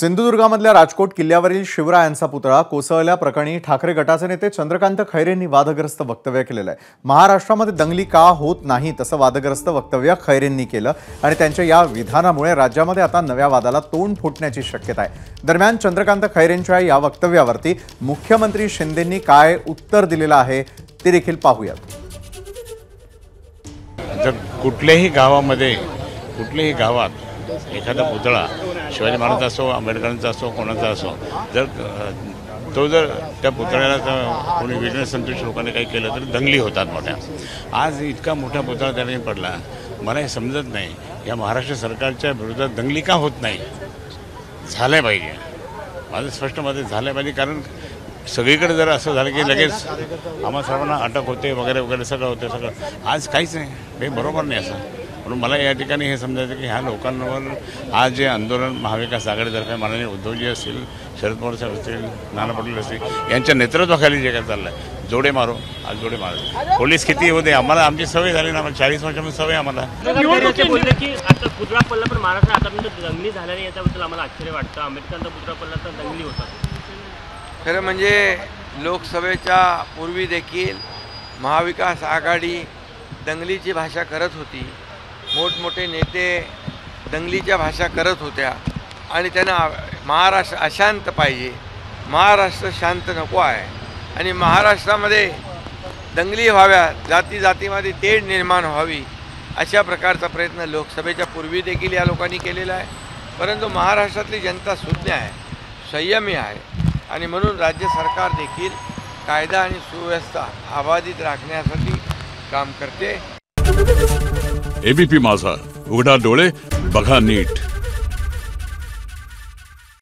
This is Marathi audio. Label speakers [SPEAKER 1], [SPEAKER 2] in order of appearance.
[SPEAKER 1] सिंधुदुर्गामधल्या राजकोट किल्ल्यावरील शिवरायांचा पुतळा कोसळल्या प्रकरणी ठाकरे गटाचे नेते चंद्रकांत खैरेंनी वादग्रस्त वक्तव्य केलेलं आहे। महाराष्ट्रामध्ये दंगली का होत नाही तसं वादग्रस्त वक्तव्य खैरेंनी केलं आणि त्यांच्या या विधानामुळे राज्यामध्ये आता नव्या वादाला तोंड फुटण्याची शक्यता आहे। दरम्यान चंद्रकांत खैरेंच्या या वक्तव्यावरती मुख्यमंत्री शिंदेंनी काय उत्तर दिलेलं आहे ते देखील पाहूयात।
[SPEAKER 2] जर कुठल्याही गावात एखादा पुतळा शिवाजी महाराजांचा असो, आंबेडकरांचा असो, कोणाचा असो, जर त्या पुतळ्याला कोणी विजय संतुष्ट लोकांनी काही केलं तर दंगली होतात मोठ्या। आज इतका मोठा पुतळा त्याने पडला, मला हे समजत नाही या महाराष्ट्र सरकारच्या विरोधात दंगली का होत नाही। झालं पाहिजे, माझं स्पष्ट मत झालं पाहिजे, कारण सगळीकडे जर असं झालं की लगेच आम्हा सर्वांना अटक होते वगैरे वगैरे सगळं होते सगळं। आज काहीच नाही, हे बरोबर नाही असं। म्हणून मला या ठिकाणी हे समजायचं की ह्या लोकांवर आज जे आंदोलन महाविकास आघाडीतर्फे माननीय उद्धवजी असतील, शरद पवार साहेब असतील, नाना पटोले असतील यांच्या नेतृत्वाखाली जे काय चाललं आहे, जोडे मारो आज जोडे मारो। पोलीस किती होते, आम्हाला आमची सवय झाली ना, 40 वर्षांपासून सवय आम्हाला।
[SPEAKER 3] बोलले की आता पुतळा पडला पण महाराष्ट्रात आतापर्यंत दंगली झाल्या नाही, याच्याबद्दल आम्हाला आश्चर्य वाटतं। आंबेडकरांचा पुतळा पडला तर दंगली होतात।
[SPEAKER 4] खरं म्हणजे लोकसभेच्या पूर्वी देखील महाविकास आघाडी दंगलीची भाषा करत होती, मोठमोठे नेते दंगलीच्या भाषा करत होत्या आणि त्यांना महाराष्ट्र अशांत पाहिजे, महाराष्ट्र शांत नको आहे आणि महाराष्ट्रामध्ये दंगली व्हाव्या, जातीमध्ये तेढ निर्माण व्हावी अशा प्रकारचा प्रयत्न लोकसभेच्या पूर्वी देखील या लोकांनी केलेला आहे। परंतु महाराष्ट्रातली जनता सुज्ञ आहे, संयमी आहे आणि म्हणून राज्य सरकार देखील कायदा आणि सुव्यवस्था अबाधित राखण्यासाठी काम करते।
[SPEAKER 5] एबीपी माझा, उघडा डोळे बघा नीट।